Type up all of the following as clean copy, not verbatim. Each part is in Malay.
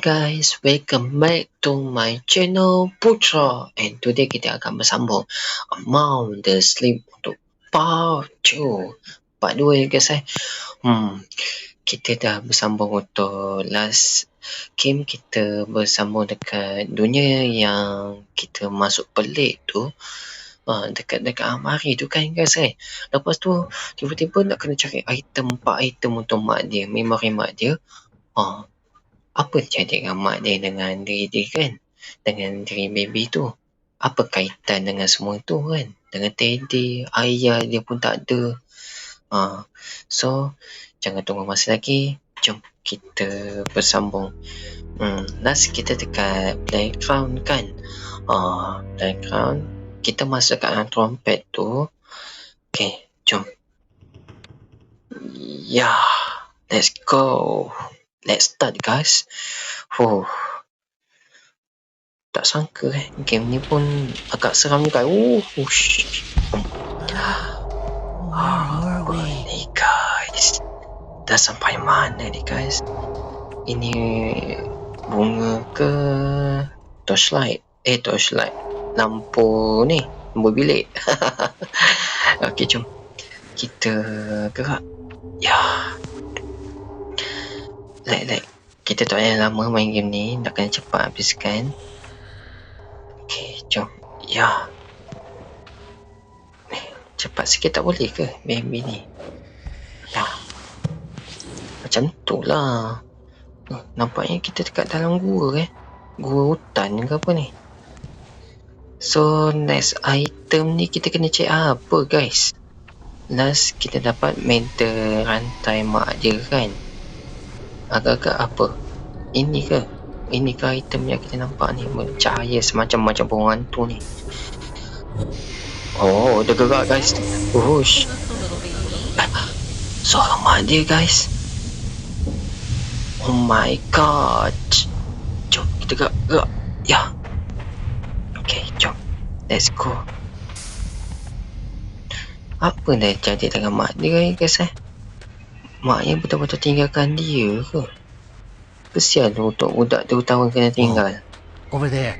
guys, welcome back to my channel Putra, and today kita akan bersambung Among the Sleep untuk part 2 part 2 ya guys. Kita dah bersambung untuk last game. Kita bersambung dekat dunia yang kita masuk pelik tu, dekat almari tu kan guys. Lepas tu tiba-tiba nak kena cari item, 4 item untuk mak dia, memori mak dia. Apa jadi dengan mak dia dengan diri dia kan, dengan diri baby tu? Apa kaitan dengan semua tu kan, dengan Teddy, ayah dia pun tak ada. So jangan tunggu masa lagi, jom kita bersambung. Last kita dekat playground kan. Playground kita masuk kat dalam trompet tu. Okay, jom. Let's go. Let's start guys. Tak sangka game ni pun agak seram juga. Ni guys, dah sampai mana ni guys? Ini bunga ke torchlight? Torchlight, lampu ni, lampu bilik. Okey, jom kita gerak. Kita tak payah lama main game ni, nak kena cepat habiskan. Okey, jom. Cepat sikit tak boleh ke baby ni? Macam tu lah. Nampaknya kita dekat dalam gua gua hutan ke apa ni. So next item ni kita kena check apa guys. Last kita dapat mental rantai mak dia kan. Agak-agak apa? Ini ke item yang kita nampak ni, bercahaya semacam burung hantu ni. Dia gerak guys. Suara mak dia guys. Oh my god. Jom kita gerak. Okay, jom. Let's go. Apa dah jadi dengan mak dia guys? Maknya betul-betul tinggalkan dia ke? Kesian untuk budak terutama kena tinggal. Over there.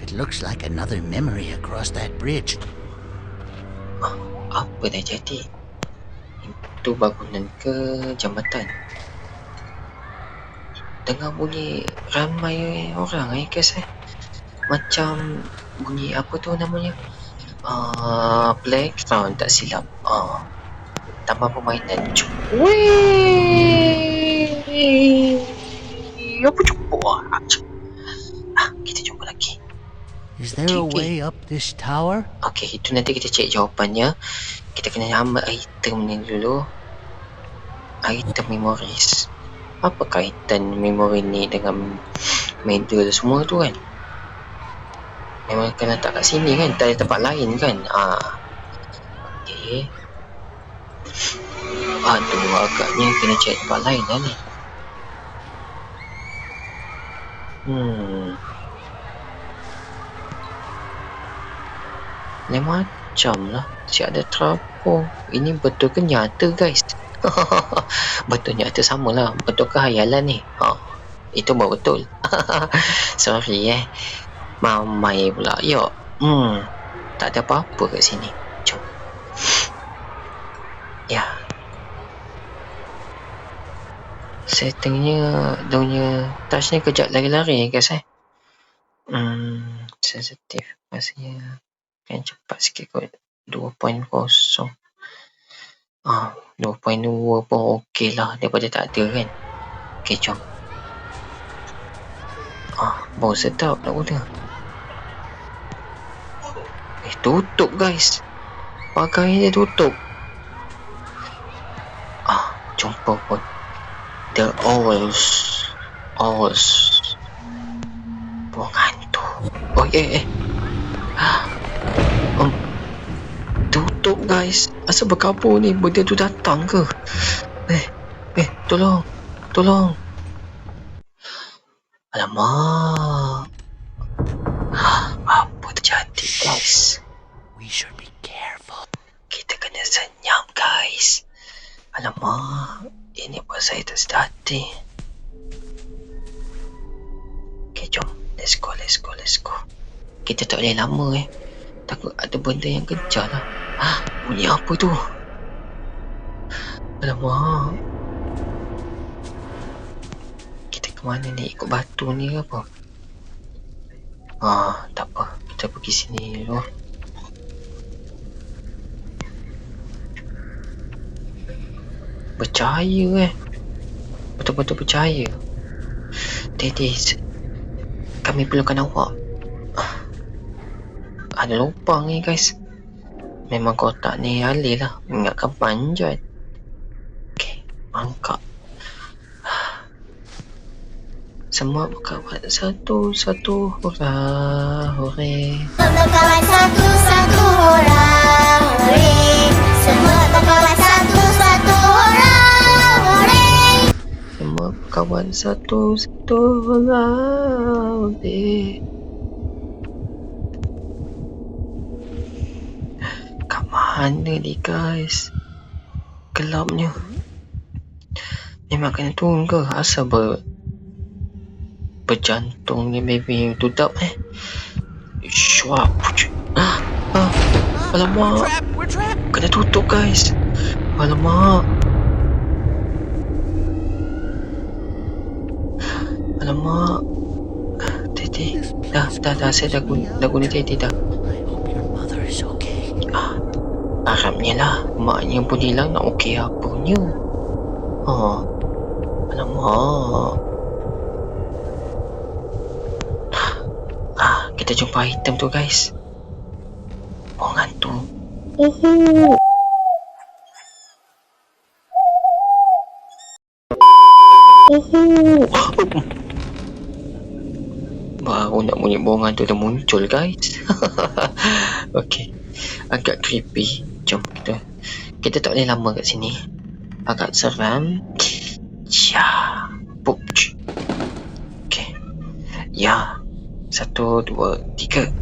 It looks like another memory across that bridge. Apa dah jadi? Itu bangunan ke jambatan? Dengar bunyi ramai orang guys. Macam bunyi apa tu namanya? Playground tak silap. Taman permainan. Apa cuba? Kita cuba lagi. Is there a way up this tower? Okay, itu nanti kita cek jawapannya. Kita kena ambil item ni dulu. Item memories. Apa kaitan memori ni dengan medal semua tu kan? Memang kena letak kat sini kan, tak ada tempat lain kan? Okay. Agaknya kena cek tempat lain lah ni. Lain macam lah. Si ada trapor. Ini betul ke nyata guys? Betul nyata sama lah. Betul ke hayalan ni? Itu baru betul. Sorry Mamai pula. Tak ada apa-apa kat sini. Jom. Settingnya dunia touch ni kejap lari-lari guys. Sensitif. Maksudnya kan cepat sikit kot. 2.0. 2.2 pun okey lah, daripada tak ada kan. Okay, jom. Bau sedap nak guna. Tutup guys. Pagar dia tutup. Jumpa pun The Owls. Burung hantu. Tutup guys. Asal berkabur ni? Benda tu datang ke? Tolong. Alamak. Apa terjadi guys? We should be careful. Kita kena senyap guys. Alamak, ini buat saya tak sedar hati. Let's go. Kita tak boleh lama takut ada benda yang kejar lah. Bunyi apa tu? Alamak. Kita ke mana ni? Ikut batu ni ke apa? Tak apa. Kita pergi sini dulu. Bercahaya betul-betul bercahaya. Daddy, kami perlukan awak. Ada lubang ni guys. Memang kotak ni alih lah. Ingatkan panjat. Okay, angkat. Semua berkawan satu-satu. Hurrah, hore. Berkawan satu-satu, hurrah, hore. Semua berkawan satu-satu, hurrah, hore. Semua berkawan satu-satu, hurrah, hore. Kat mana ni guys? Gelapnya. Memang kena tunggu asal berjantung ni maybe tutup Syuap. Alamak. Kena tutup guys. Alamak. Tete. Dah saya dah guna tete dah. I hope your mother is okay. Harapnya lah. Maknya pun hilang nak okey apanya. Alamak. Kita jumpa item tu guys. Bong hantu. Baru nak bunyi bong hantu tu muncul guys. Okay. Agak creepy. Jom kita tak boleh lama kat sini. Agak seram. Pup. Okay. Ya. 1, 2, 3.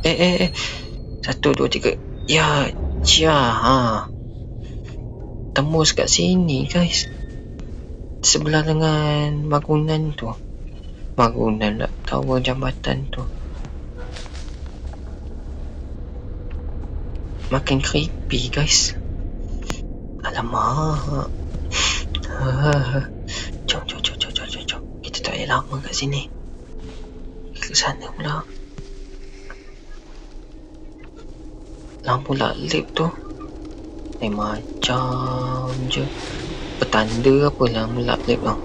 1, 2, 3. Ya. Tembus kat sini guys. Sebelah dengan bangunan tu. Bangunan lah. Tower jambatan tu. Makin creepy guys. Alamak. Jom. Kita tak payah lama kat sini. Ke sana pula. Lampu laklip tu macam je petanda apa lampu laklip tu.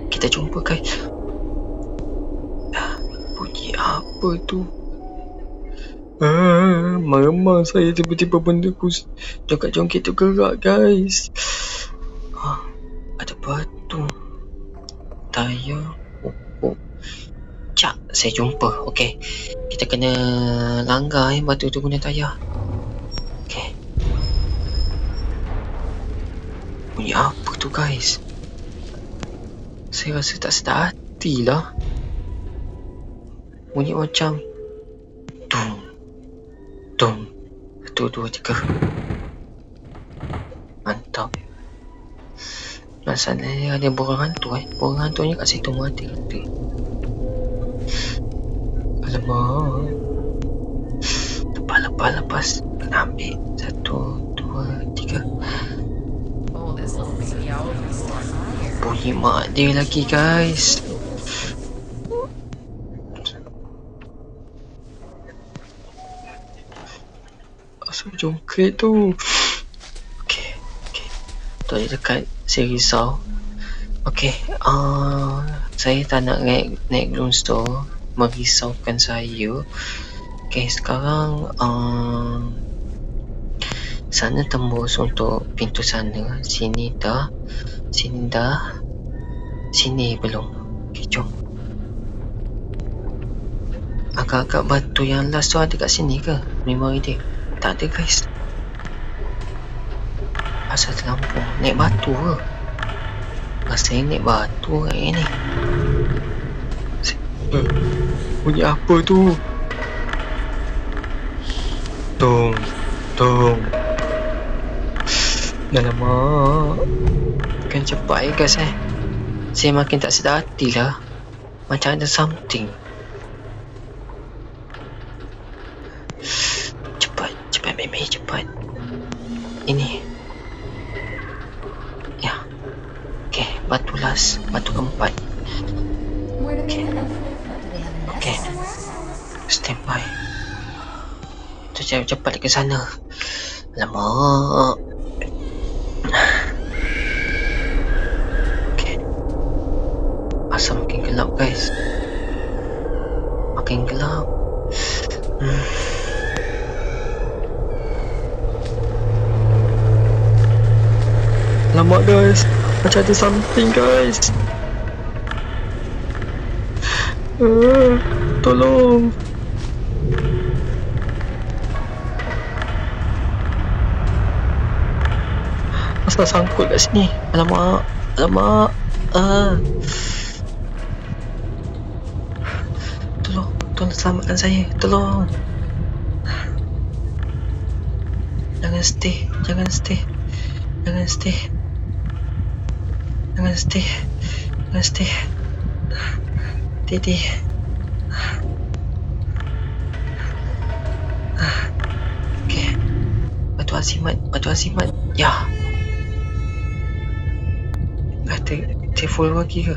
Kita jumpa guys. Bunyi apa tu? Memang saya tiba-tiba benda ku dekat jongkit tu gerak guys. Ada batu. Tayar. Cak, saya jumpa. Okey. Kita kena langgar batu tu guna tayar. Okey. Bunyi apa tu guys? Saya rasa tak sedar hati lah. Bunyi macam Tung. 1, 2, 3. Mantap. Masalahnya ada borang hantu Borang hantunya kat situ mati. Alamak. Lepas. Kena ambil. 1, 2, 3. Bunyi mak dia lagi guys. Asal jongkrik tu. Okay. Tadi dekat saya risau. Okay. Saya tak nak naik ground store. Merisaukan saya. Okay, sekarang sana tembus untuk pintu sana. Sini dah. Sini belum. Okay, jom. Agak-agak batu yang last tu ada kat sini ke? Memori dia. Tak ada guys. Asal terlampau. Naik batu ke? Rasanya naik batu ni. Bunyi apa tu? Tung. Alamak. Makin cepat guys Saya makin tak sedar hati lah. Macam ada something. Cepat Mimi, cepat. Ini. Ya. Okay, batu last. Batu keempat. Okay. Stand by. Tu cepat ke sana. Alamak. Okay. Asal makin gelap guys. Makin gelap. Alamak guys. Macam ada something guys. Tolong. Asal sangkut kat sini. Alamak. Tolong selamatkan saya. Tolong. Jangan stay. Daddy. Okay. Batu azimat. Ya. Full lagi ke?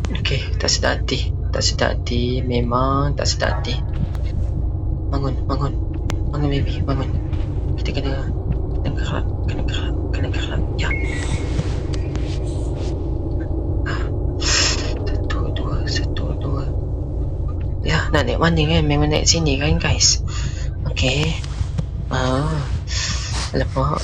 Okay, tak sedar hati. Memang tak sedar hati. Bangun baby, bangun. Kita kena gerak. Ya. 1, 2. Ya, nak naik mana kan? Memang naik sini kan guys? Okay. Alamak.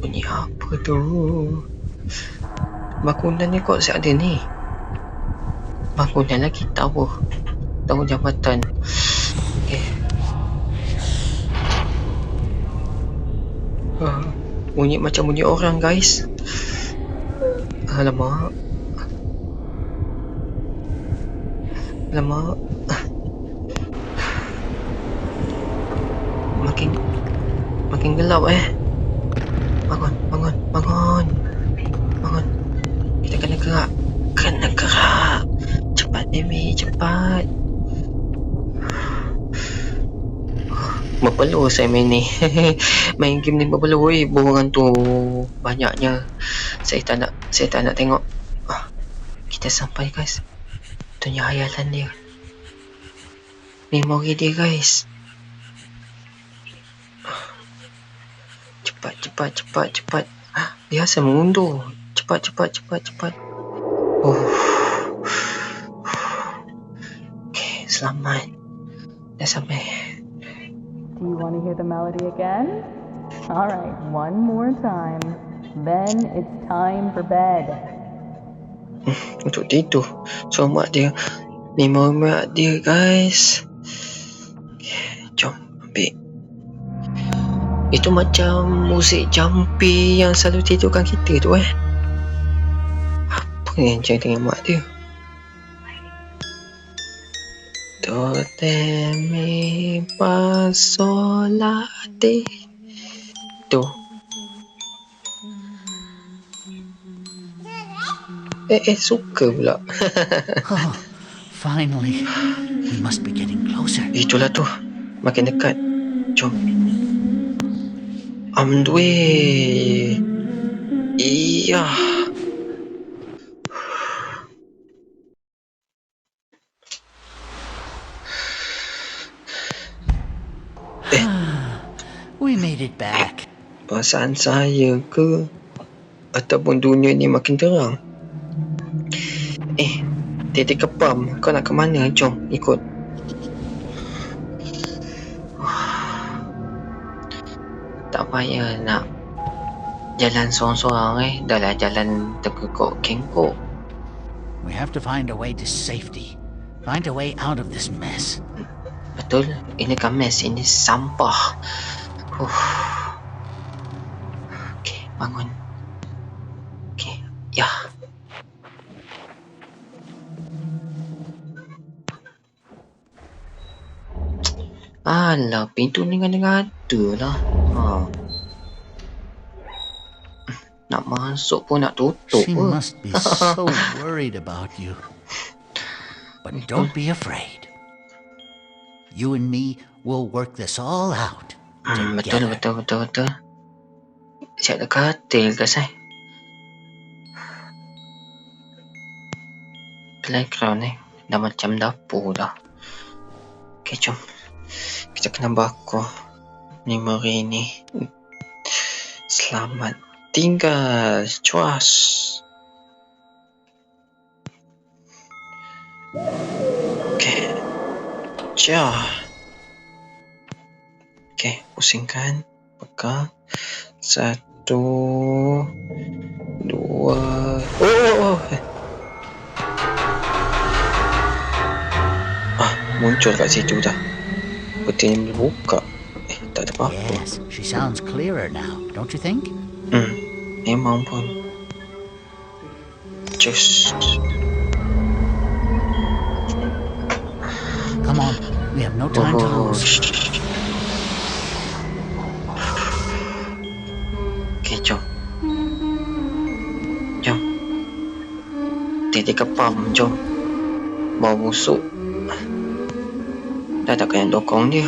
Bunyi apa tu? Bangunan ni kok ada ni? Bangunan lagi tower jabatan. Okay. Bunyi macam bunyi orang guys. Alamak. Makin gelap Bangun. Kita kena gerak. Cepat baby, cepat. Berpeluh saya main ni. Main game ni berpeluh. Borang tu banyaknya. Saya tak nak tengok. Kita sampai guys. Dunia hayalan dia. Memori dia guys. Cepat. Dia asal mengundur. Cepat. Okay, selamat. Dah sampai. Do you want to hear the melody again? Alright, one more time. Then it's time for bed. Untuk tidur. So mak dia. Memori mak dia guys. Okay, jom ambil. Itu macam muzik jampi yang selalu tidurkan kita tu Apa yang macam dengan mak dia? Do, re, mi, fa, sol, la, ti. Tu. Suka pula. Oh, finally. We must be getting closer. Itulah tu. Makin dekat. Jom. Amdue. Iya. We made it back. Perasaan saya ke? Ataupun dunia ni makin terang? Titik kepam. Kau nak ke mana? Jom, ikut. Tak payah nak jalan sorang-sorang Dah lah jalan terkekok-kengkok. We have to find a way to safety. Find a way out of this mess. Betul. Ini kan mess. Ini sampah. Okay, bangun. Okay, ya. Alah, pintu ni ngada-ngada lah. Nak masuk pun nak tutup She ke. must be so worried about you. But don't be afraid. You and me will work this all out Betul. together. Siap dekat katil ke saya? Playground ni dah macam dapur dah. Okay, jom. Kita kena bakar memori ni. Selamat tinggal. Cuas. Okay. Cia. Okay, pusingkan. Pegang. 1, 2. Oh. Muncul kat situ dah. Peti ni boleh buka. Tak ada apa-apa. Yes, she sounds clearer now, don't you think? Memang pun. Just. Come on, we have no time to lose. Okay, jom. Titik kepam, jom. Bawa busuk. Dah tak kena dokong dia.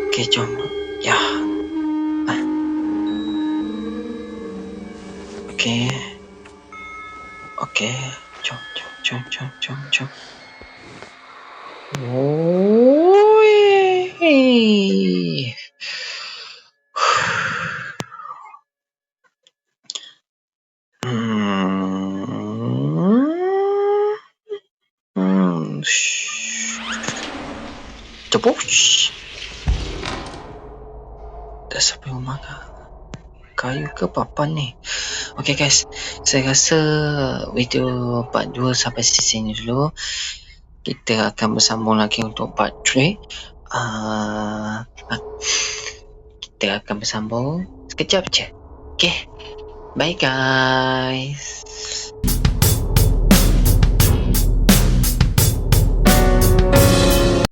Okay, jom. Ya. Okay. Jom. Tepush. Dah sampai rumah dah. Kayu ke papan ni? Okay guys, saya rasa video part 2 sampai sini dulu. Kita akan bersambung lagi untuk part 3. Kita akan bersambung sekejap je. Okay, bye guys.